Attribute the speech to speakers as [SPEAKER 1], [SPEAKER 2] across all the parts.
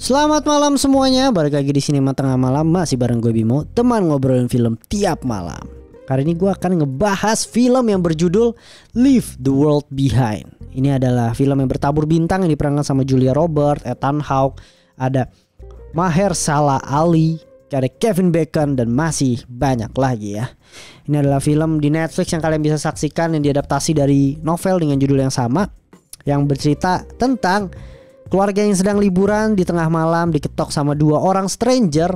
[SPEAKER 1] Selamat malam semuanya, balik lagi di Sinema Tengah Malam. Masih bareng gue Bimo, teman ngobrolin film tiap malam. Kali ini gue akan ngebahas film yang berjudul Leave the World Behind. Ini adalah film yang bertabur bintang yang diperankan sama Julia Roberts, Ethan Hawke, ada Mahershala Ali, ada Kevin Bacon, dan masih banyak lagi ya. Ini adalah film di Netflix yang kalian bisa saksikan, yang diadaptasi dari novel dengan judul yang sama, yang bercerita tentang keluarga yang sedang liburan di tengah malam diketok sama dua orang stranger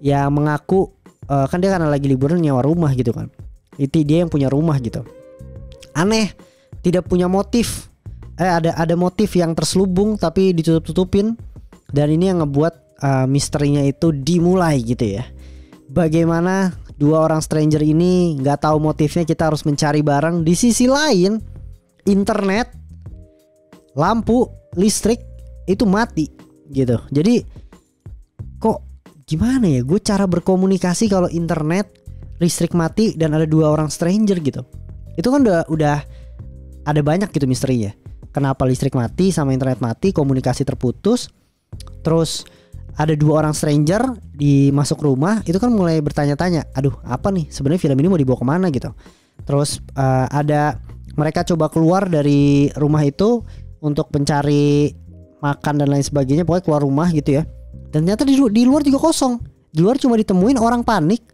[SPEAKER 1] yang mengaku kan dia karena lagi liburan nyewa rumah gitu kan. Itu dia yang punya rumah gitu. Aneh, tidak punya motif. Ada motif yang terselubung tapi ditutup-tutupin, dan ini yang ngebuat misterinya itu dimulai gitu ya. Bagaimana dua orang stranger ini nggak tahu motifnya, kita harus mencari bareng. Di sisi lain, internet, lampu, listrik itu mati gitu. Jadi kok gimana ya gue cara berkomunikasi kalau internet, listrik mati dan ada dua orang stranger gitu. Itu kan udah ada banyak gitu misterinya. Kenapa listrik mati sama internet mati, komunikasi terputus. Terus ada dua orang stranger di masuk rumah, itu kan mulai bertanya-tanya, aduh apa nih sebenarnya film ini mau dibawa kemana gitu. Terus ada mereka coba keluar dari rumah itu untuk mencari makan dan lain sebagainya, pokoknya keluar rumah gitu ya. Dan ternyata di luar juga kosong. Di luar cuma ditemuin orang panik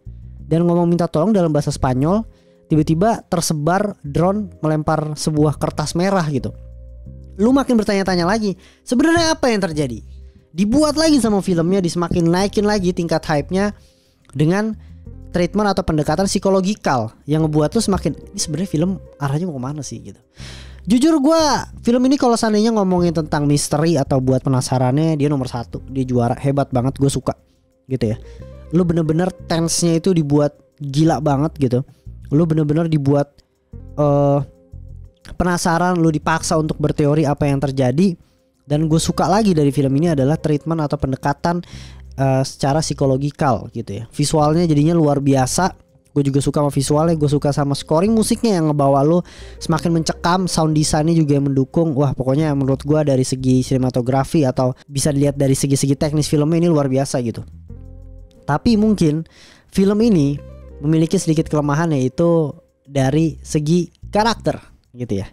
[SPEAKER 1] dan ngomong minta tolong dalam bahasa Spanyol. Tiba-tiba tersebar drone melempar sebuah kertas merah gitu. Lu makin bertanya-tanya lagi, sebenarnya apa yang terjadi? Dibuat lagi sama filmnya, disemakin naikin lagi tingkat hype-nya dengan treatment atau pendekatan psikologikal yang ngebuat lu semakin, ini sebenarnya film arahnya mau kemana sih gitu. Jujur gue, film ini kalau seandainya ngomongin tentang misteri atau buat penasarannya, dia nomor 1. Dia juara, hebat banget, gue suka gitu ya. Lu bener-bener tense-nya itu dibuat gila banget gitu. Lu bener-bener dibuat penasaran, lu dipaksa untuk berteori apa yang terjadi. Dan gue suka lagi dari film ini adalah treatment atau pendekatan secara psikologikal gitu ya. Visualnya jadinya luar biasa. Gue juga suka sama visualnya, gue suka sama scoring musiknya yang ngebawa lo semakin mencekam, sound desainnya juga yang mendukung. Wah pokoknya menurut gue dari segi sinematografi atau bisa dilihat dari segi-segi teknis filmnya ini luar biasa gitu. Tapi mungkin film ini memiliki sedikit kelemahan, yaitu dari segi karakter gitu ya.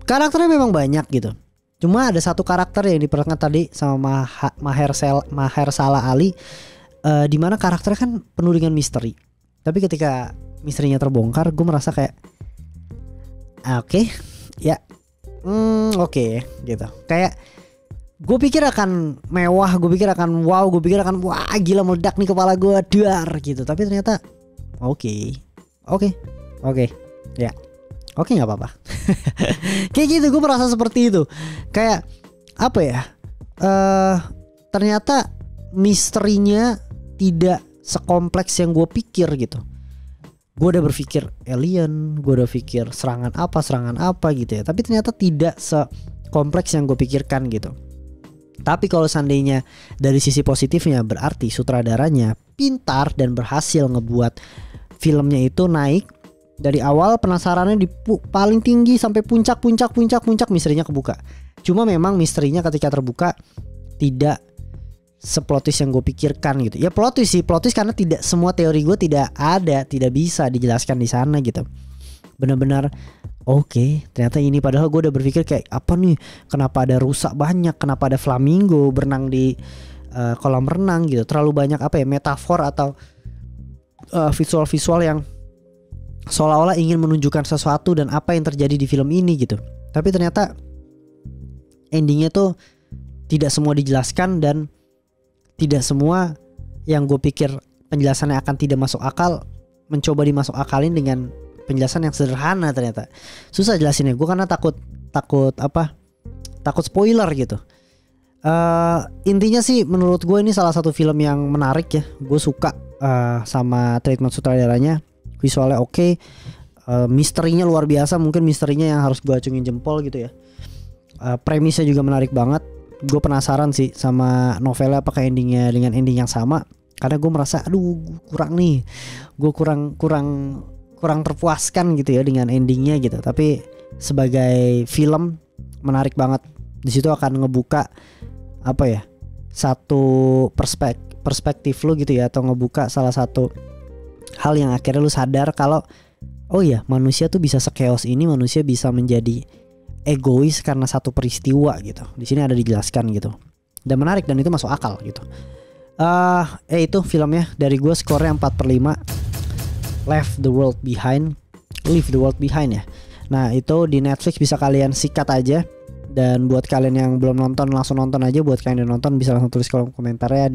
[SPEAKER 1] Karakternya memang banyak gitu. Cuma ada satu karakter yang diperankan tadi sama Mahershala Ali, dimana karakternya kan penuh dengan misteri. Tapi ketika misterinya terbongkar, gue merasa kayak oke gitu. Kayak gue pikir akan mewah, gue pikir akan wow, gue pikir akan wah gila meledak nih kepala gue dar gitu. Tapi ternyata oke nggak apa-apa. Kayak gitu, gue merasa seperti itu. Kayak apa ya? Ternyata misterinya tidak sekompleks yang gue pikir gitu. Gue udah berpikir alien, gue udah pikir serangan apa gitu ya. Tapi ternyata tidak sekompleks yang gue pikirkan gitu. Tapi kalau seandainya dari sisi positifnya, berarti sutradaranya pintar dan berhasil ngebuat filmnya itu naik dari awal penasarannya di paling tinggi sampai puncak misterinya kebuka. Cuma memang misterinya ketika terbuka tidak seplot twist yang gue pikirkan gitu. Ya plot twist karena tidak semua teori gue tidak bisa dijelaskan di sana gitu. Benar-benar oke, ternyata ini, padahal gue udah berpikir kayak apa nih, kenapa ada rusa banyak, kenapa ada flamingo berenang di kolam renang gitu. Terlalu banyak apa ya, metafor atau visual yang seolah-olah ingin menunjukkan sesuatu dan apa yang terjadi di film ini gitu. Tapi ternyata endingnya tuh tidak semua dijelaskan, dan tidak semua yang gue pikir penjelasannya akan tidak masuk akal mencoba dimasuk akalin dengan penjelasan yang sederhana. Ternyata susah jelasinnya gue karena takut spoiler gitu. Intinya sih menurut gue ini salah satu film yang menarik ya. Gue suka sama treatment sutradaranya, visualnya oke, misterinya luar biasa. Mungkin misterinya yang harus gue acungin jempol gitu ya. Premisnya juga menarik banget. Gue penasaran sih sama novelnya apakah endingnya dengan ending yang sama. Karena gue merasa gue kurang terpuaskan gitu ya dengan endingnya gitu. Tapi sebagai film menarik banget. Di situ akan ngebuka satu perspektif lu gitu ya, atau ngebuka salah satu hal yang akhirnya lu sadar kalau oh iya, manusia tuh bisa sekeos ini, manusia bisa menjadi egois karena satu peristiwa gitu. Di sini ada dijelaskan gitu. Dan menarik dan itu masuk akal gitu. Itu filmnya dari gue, skornya 4/5. Leave the World Behind ya. Nah itu di Netflix, bisa kalian sikat aja. Dan buat kalian yang belum nonton, langsung nonton aja. Buat kalian yang nonton bisa langsung tulis kolom komentarnya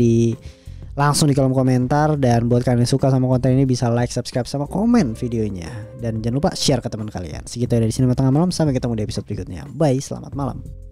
[SPEAKER 1] langsung di kolom komentar. Dan buat kalian yang suka sama konten ini bisa like, subscribe, sama komen videonya. Dan jangan lupa share ke teman kalian. Segitu dari Sinema Tengah Malam, sampai ketemu di episode berikutnya. Bye, selamat malam.